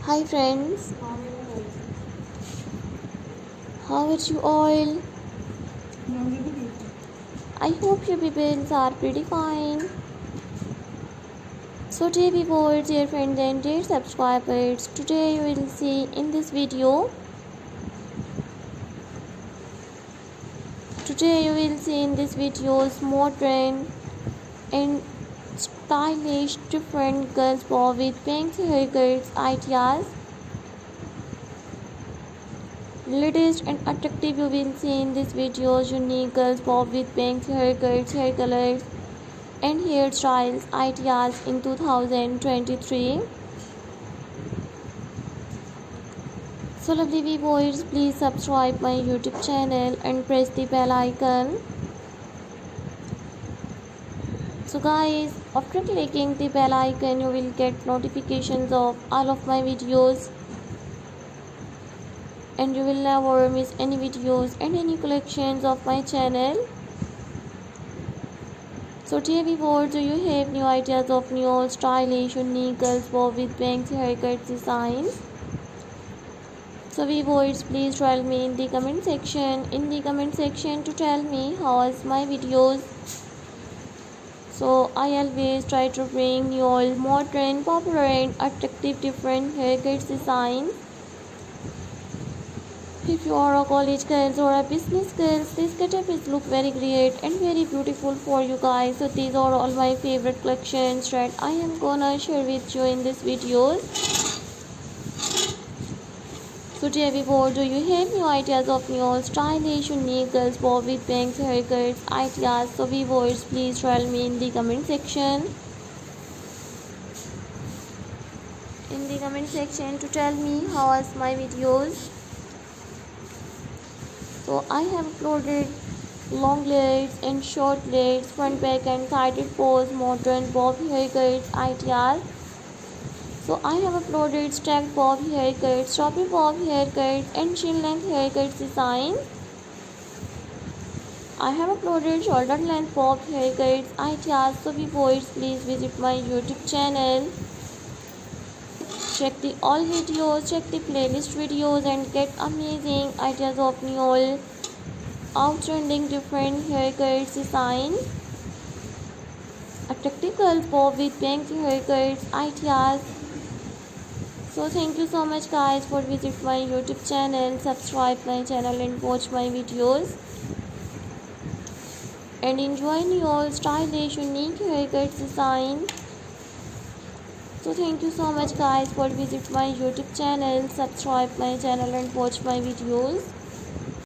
Hi friends, how are you all? I hope your peoples are pretty fine. So dear viewers, dear friends and dear subscribers, today you will see in this video. Modern and stylish different girls bob with pink haircuts ideas. Latest and attractive you will see in this video unique girls bob with pink haircuts, hair colors and hairstyles ideas in 2023. So lovely viewers, please subscribe my YouTube channel and press the bell icon. So guys, after clicking the bell icon you will get notifications of all of my videos and you will never miss any videos and any collections of my channel. So dear viewers, do you have new ideas of new stylish unique girls bob with bangs haircut designs? So viewers, please tell me in the comment section to tell me how is my videos. So I always try to bring you all modern, popular and attractive different haircut designs. If you are a college girls or a business girls, this getup is look very great and very beautiful for you guys. So these are all my favorite collections that I am gonna share with you in this videos. So dear viewers, do you have new ideas of new stylish unique girls bob with bangs haircuts ideas? So viewers, please tell me in the comment section. To tell me how is my videos. So I have uploaded long legs and short legs, front back and sided pose, modern bob haircuts ideas. So I have uploaded stacked bob haircuts, strawberry bob haircuts and chin length haircuts design. I have uploaded shoulder length bob haircuts ideas. So viewers, please visit my YouTube channel. Check the all videos, check the playlist videos and get amazing ideas of new outstanding different haircuts design. Attractive girls bob with bangs haircuts ideas. So thank you so much guys for visit my YouTube channel, subscribe my channel and watch my videos. And enjoy new stylish unique haircuts design. So thank you so much guys for visit my YouTube channel, subscribe my channel and watch my videos.